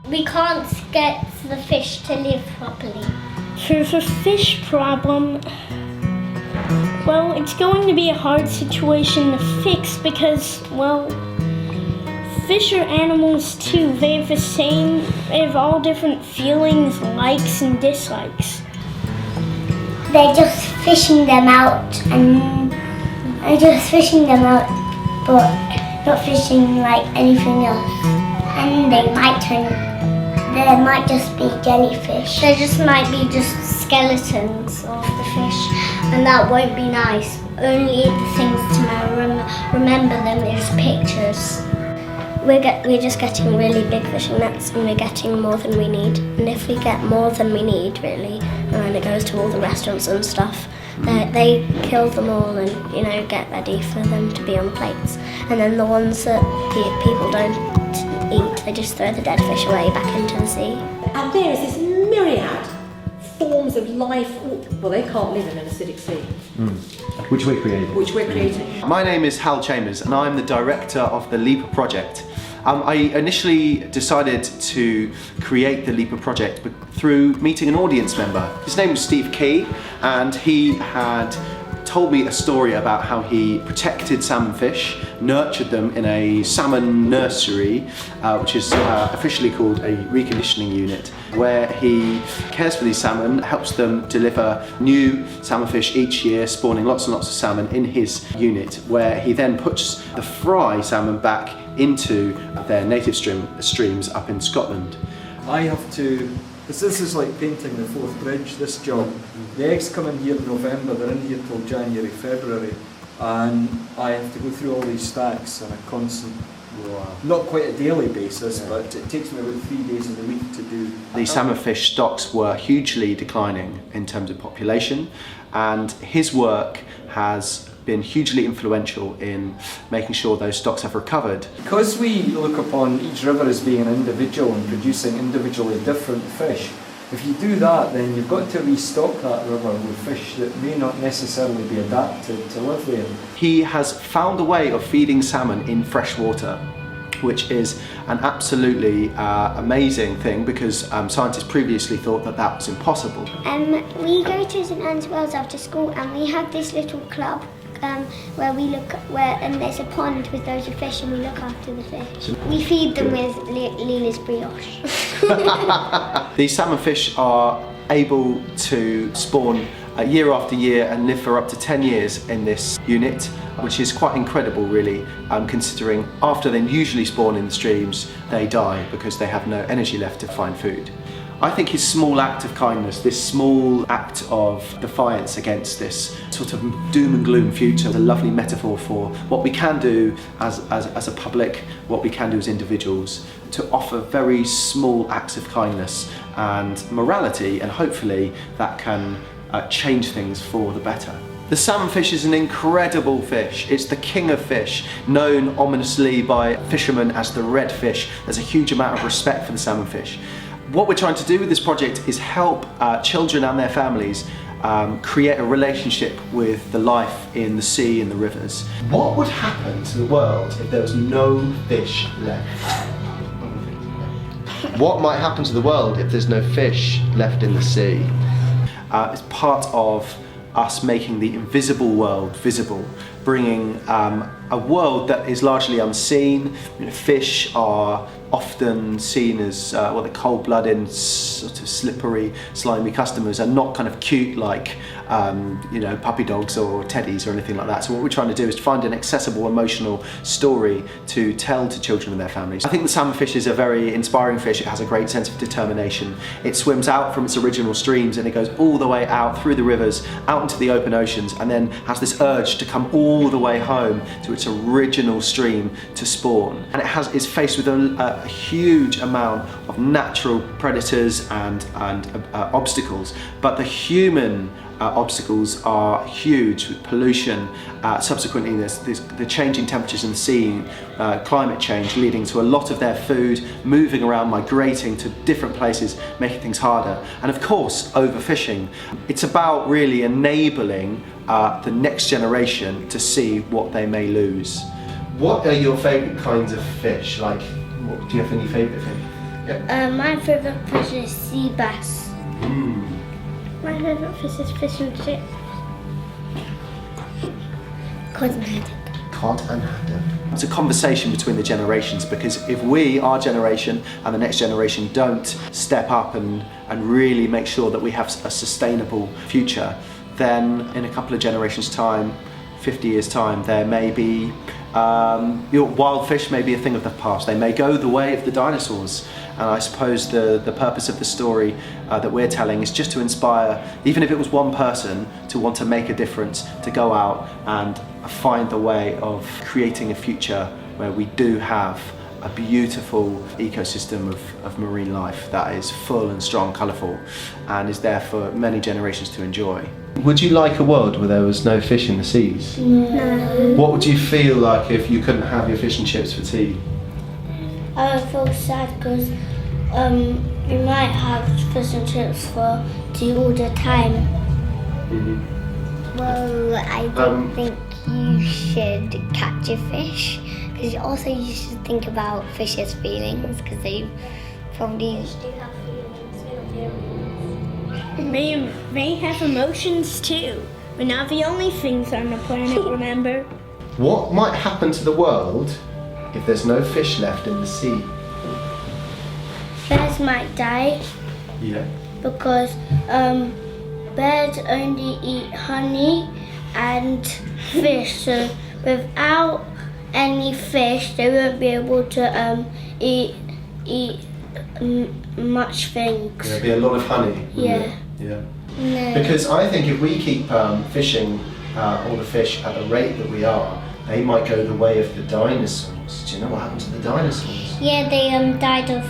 we can't get the fish to live properly. For the fish problem, well, it's going to be a hard situation to fix because, well, fish are animals too. They have all different feelings, likes and dislikes. They're just fishing them out but not fishing like anything else. And there might just be jellyfish. There just might be just skeletons of the fish, and that won't be nice. Only the things to remember them is pictures. We're just getting really big fishing nets, and we're getting more than we need. And if we get more than we need, really, and then it goes to all the restaurants and stuff, they kill them all and, you know, get ready for them to be on plates. And then the ones that people don't eat, they just throw the dead fish away back into the sea. And there is this myriad forms of life. Well, they can't live in an acidic sea. Which we're creating. My name is Hal Chambers and I'm the director of the LEAPER project. I initially decided to create the LEAPER project through meeting an audience member. His name was Steve Key, and he had told me a story about how he protected salmon fish, nurtured them in a salmon nursery, which is officially called a reconditioning unit, where he cares for these salmon, helps them deliver new salmon fish each year, spawning lots and lots of salmon in his unit, where he then puts the fry salmon back into their native streams up in Scotland. I have to, because this is like painting the Forth Bridge, this job. The eggs come in here in November, they're in here till January, February, and I have to go through all these stacks on a constant, not quite a daily basis, but it takes me about 3 days in the week to do. The salmon fish stocks were hugely declining in terms of population, and his work has been hugely influential in making sure those stocks have recovered. Because we look upon each river as being an individual and producing individually different fish, if you do that, then you've got to restock that river with fish that may not necessarily be adapted to live there. He has found a way of feeding salmon in fresh water, which is an absolutely amazing thing, because scientists previously thought that that was impossible. We go to St Anne's Wells after school, and we have this little club and there's a pond with loads of fish, and we look after the fish. We feed them with Lila's brioche. These salmon fish are able to spawn year after year and live for up to 10 years in this unit, which is quite incredible really, considering after they usually spawn in the streams, they die because they have no energy left to find food. I think his small act of kindness, this small act of defiance against this sort of doom and gloom future, is a lovely metaphor for what we can do as a public, what we can do as individuals, to offer very small acts of kindness and morality, and hopefully that can change things for the better. The salmon fish is an incredible fish. It's the king of fish, known ominously by fishermen as the red fish. There's a huge amount of respect for the salmon fish. What we're trying to do with this project is help children and their families create a relationship with the life in the sea and the rivers. What would happen to the world if there was no fish left? What might happen to the world if there's no fish left in the sea? It's part of us making the invisible world visible, bringing a world that is largely unseen. You know, fish are often seen as well, the cold-blooded, sort of slippery, slimy customers, and not kind of cute like you know, puppy dogs or teddies or anything like that. So what we're trying to do is to find an accessible, emotional story to tell to children and their families. I think the salmon fish is a very inspiring fish. It has a great sense of determination. It swims out from its original streams and it goes all the way out through the rivers, out into the open oceans, and then has this urge to come all the way home to its original stream to spawn. And it's faced with a huge amount of natural predators and obstacles, but the human obstacles are huge, with pollution. Subsequently, there's the changing temperatures in the sea, climate change leading to a lot of their food moving around, migrating to different places, making things harder. And of course, overfishing. It's about really enabling the next generation to see what they may lose. What are your favourite kinds of fish? Like, do you have any favourite fish? My favourite fish is sea bass. My favourite fish is fish and chips. Cod and haddock. Cod and haddock. It's a conversation between the generations, because if we, our generation, and the next generation don't step up and really make sure that we have a sustainable future, then in a couple of generations' time, 50 years' time, there may be wild fish may be a thing of the past. They may go the way of the dinosaurs. And I suppose the purpose of the story that we're telling is just to inspire, even if it was one person, to want to make a difference, to go out and find the way of creating a future where we do have a beautiful ecosystem of marine life that is full and strong, colourful, and is there for many generations to enjoy. Would you like a world where there was no fish in the seas? No. What would you feel like if you couldn't have your fish and chips for tea? I would feel sad because we might have fish and chips for tea all the time. Well, I don't think you should catch a fish, because also you should think about fish's feelings, because they probably do have feelings. They have emotions too. We're not the only things on the planet, remember? What might happen to the world if there's no fish left in the sea? Birds might die Yeah. because birds only eat honey and fish. So without any fish, they won't be able to eat much things. There'll be a lot of honey. Yeah. Yeah. No. Because I think if we keep fishing all the fish at the rate that we are, they might go the way of the dinosaurs. Do you know what happened to the dinosaurs? Yeah, they died of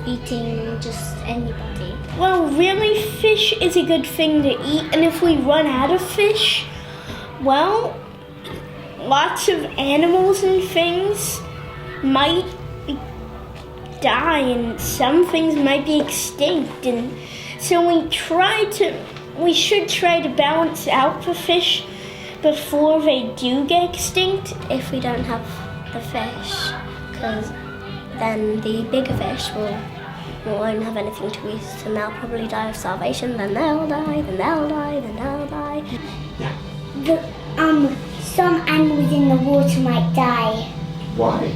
eating just anybody. Well, really, fish is a good thing to eat, and if we run out of fish, well, lots of animals and things might die, and some things might be extinct, and so we should try to balance out the fish before they do get extinct. If we don't have the fish, because then the bigger fish won't have anything to eat, and they'll probably die of starvation. Then they'll die. Then they'll die. Then they'll die. Yeah. Some animals in the water might die Why?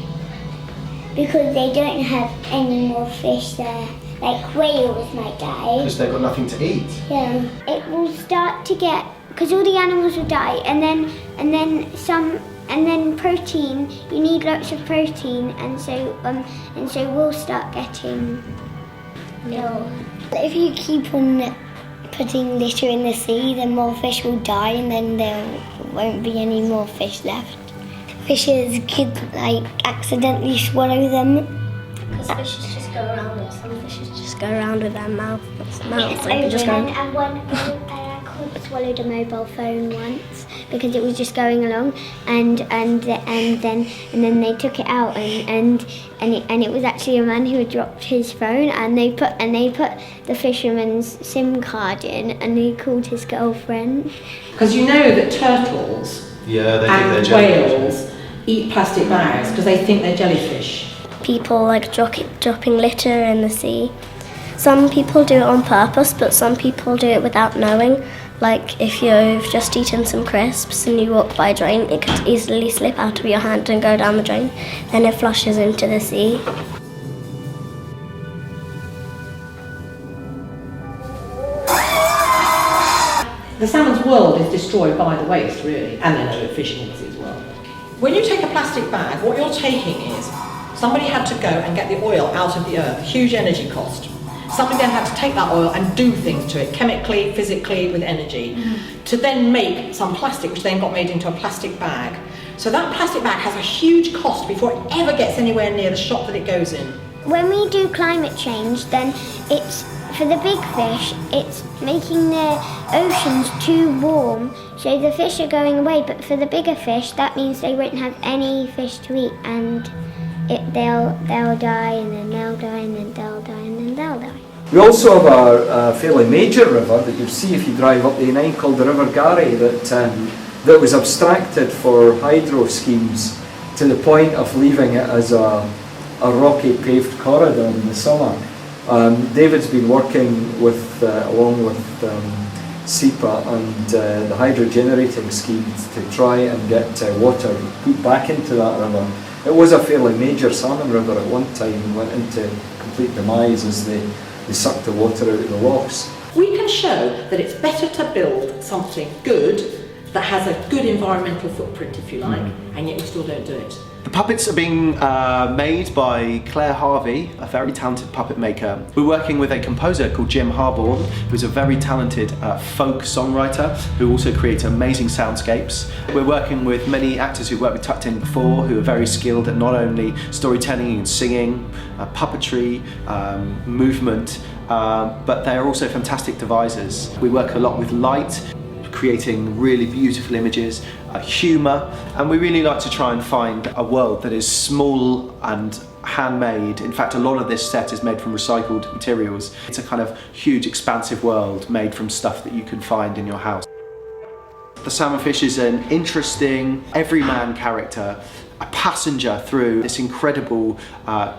because they don't have any more fish there. Like whales might die. Because they've got nothing to eat. Yeah. It will start to get, because all the animals will die, and then protein. You need lots of protein, and so we'll start getting ill. If you keep on putting litter in the sea, then more fish will die, and then there won't be any more fish left. Fishes could accidentally swallow them. Because fishes just go around, and some fishes just go around with their mouth. And one swallowed a mobile phone once because it was just going along, and then they took it out, and it was actually a man who had dropped his phone, and they put the fisherman's SIM card in, and he called his girlfriend. Because you know that turtles Yeah, they think they're and jellyfish. whales eat plastic bags because they think they're jellyfish. People like dropping litter in the sea. Some people do it on purpose, but some people do it without knowing. Like if you've just eaten some crisps and you walk by a drain, it could easily slip out of your hand and go down the drain. Then it flushes into the sea. The salmon's world is destroyed by the waste, really, and then overfishing obviously as well. When you take a plastic bag, what you're taking is somebody had to go and get the oil out of the earth, huge energy cost. Somebody then had to take that oil and do things to it, chemically, physically, with energy, to then make some plastic, which then got made into a plastic bag. So that plastic bag has a huge cost before it ever gets anywhere near the shop that it goes in. When we do climate change, then it's, for the big fish, it's making the oceans too warm, so the fish are going away. But for the bigger fish, that means they won't have any fish to eat, and they'll die, and then they'll die, and then they'll die, and then they'll die. We also have a fairly major river that you'll see if you drive up the A9 called the River Garry that was abstracted for hydro schemes to the point of leaving it as a a rocky paved corridor in the summer. David's been working with, along with SEPA and the hydro generating schemes to try and get water put back into that river. It was a fairly major salmon river at one time and went into complete demise as they sucked the water out of the lochs. We can show that it's better to build something good that has a good environmental footprint, if you like, and yet we still don't do it. The puppets are being made by Claire Harvey, a very talented puppet maker. We're working with a composer called Jim Harborn, who's a very talented folk songwriter who also creates amazing soundscapes. We're working with many actors who've worked with Tucked In before, who are very skilled at not only storytelling and singing, puppetry, movement, but they're also fantastic devisers. We work a lot with light, creating really beautiful images, humour, and we really like to try and find a world that is small and handmade. In fact, a lot of this set is made from recycled materials. It's a kind of huge, expansive world made from stuff that you can find in your house. The salmonfish is an interesting, everyman character, a passenger through this incredible,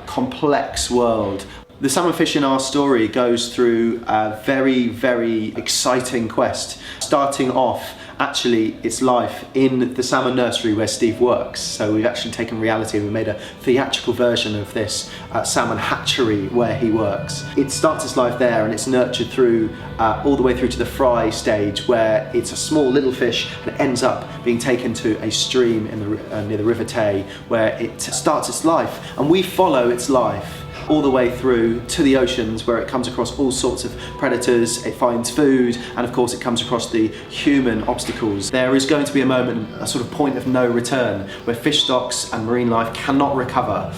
complex world. The salmonfish in our story goes through a very, very exciting quest, starting off actually its life in the salmon nursery where Steve works. So we've actually taken reality and we made a theatrical version of this salmon hatchery where he works. It starts its life there and it's nurtured through all the way through to the fry stage, where it's a small little fish and it ends up being taken to a stream in the, near the River Tay, where it starts its life, and we follow its life all the way through to the oceans, where it comes across all sorts of predators, it finds food, and of course it comes across the human obstacles. There is going to be a moment, a sort of point of no return, where fish stocks and marine life cannot recover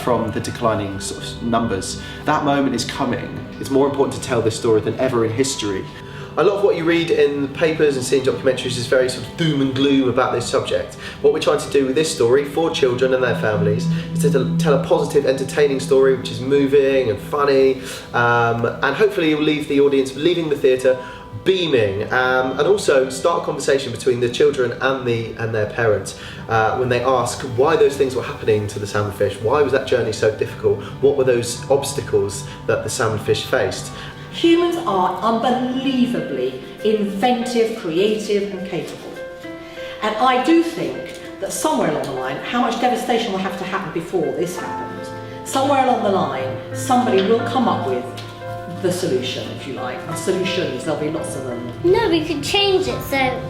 from the declining sort of numbers. That moment is coming. It's more important to tell this story than ever in history. A lot of what you read in the papers and see in documentaries is very sort of doom and gloom about this subject. What we're trying to do with this story for children and their families is to tell a positive, entertaining story which is moving and funny, and hopefully you'll leave the audience, leaving the theatre, beaming, and also start a conversation between the children and their parents when they ask why those things were happening to the salmonfish. Why was that journey so difficult? What were those obstacles that the salmonfish faced? Humans are unbelievably inventive, creative and capable. And I do think that somewhere along the line, how much devastation will have to happen before this happens? Somewhere along the line, somebody will come up with the solution, if you like. The solutions, there'll be lots of them. No, we could change it. So,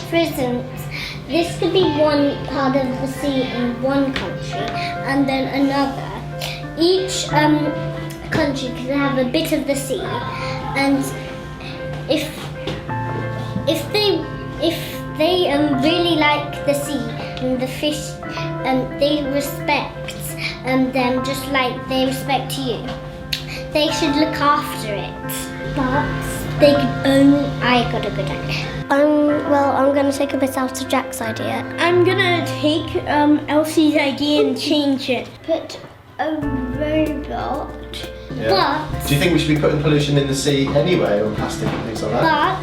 for instance, this could be one part of the sea in one country and then another. Each country could have a bit of the sea, and if they really like the sea and the fish, they respect them just like they respect you. They should look after it, but they could only. I got a good idea. I'm going to take a bit out of Jack's idea. I'm gonna take Elsie's idea and change it. Put a robot. Yeah. But do you think we should be putting pollution in the sea anyway, or plastic and things like that?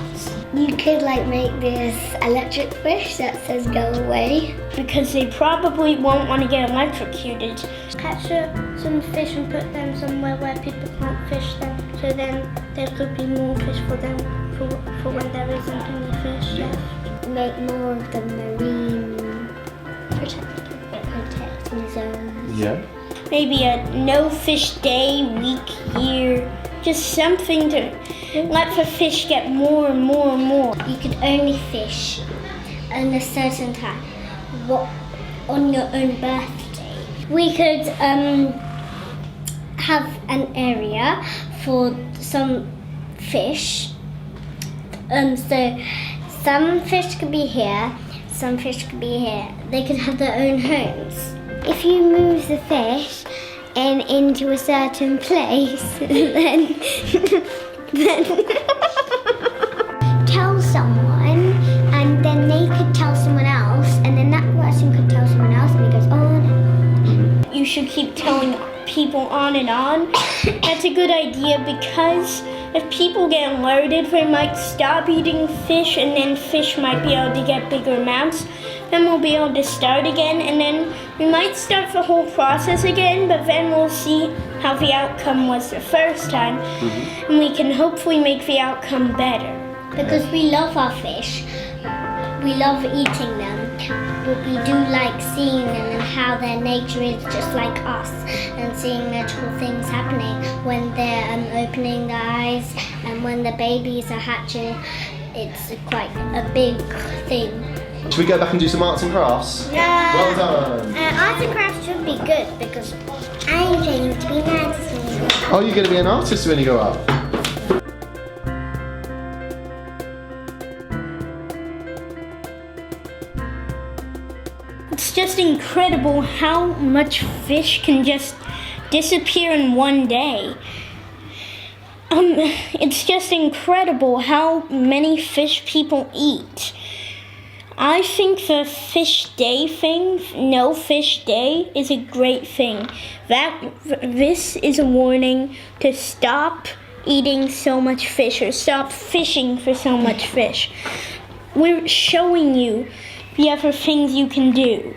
But you could make this electric fish that says go away. Because they probably won't want to get electrocuted. Catch some fish and put them somewhere where people can't fish them. So then there could be more fish for them for when there isn't any fish left. Make more of the marine protecting zones. Yeah. Maybe a no fish day, week, year. Just something to let the fish get more and more and more. You could only fish at a certain time. On your own birthday. We could have an area for some fish. So some fish could be here, some fish could be here. They could have their own homes. If you move the fish into a certain place, then tell someone, and then they could tell someone else, and then that person could tell someone else, and it goes on and on. You should keep telling people on and on. That's a good idea, because if people get alerted, they might stop eating fish, and then fish might be able to get bigger amounts. then we'll be able to start again, and then we might start the whole process again, but then we'll see how the outcome was the first time, and we can hopefully make the outcome better. Because we love our fish. We love eating them, but we do like seeing them and how their nature is just like us, and seeing magical things happening when they're opening their eyes and when the babies are hatching. It's quite a big thing. Should we go back and do some arts and crafts? Well done. Arts and crafts should be good because I'm going to be an artist when you grow up. Oh, you're going to be an artist when you grow up? It's just incredible how much fish can just disappear in one day. It's just incredible how many fish people eat. I think the fish day thing, no fish day, is a great thing. This is a warning to stop eating so much fish or stop fishing for so much fish. We're showing you the other things you can do.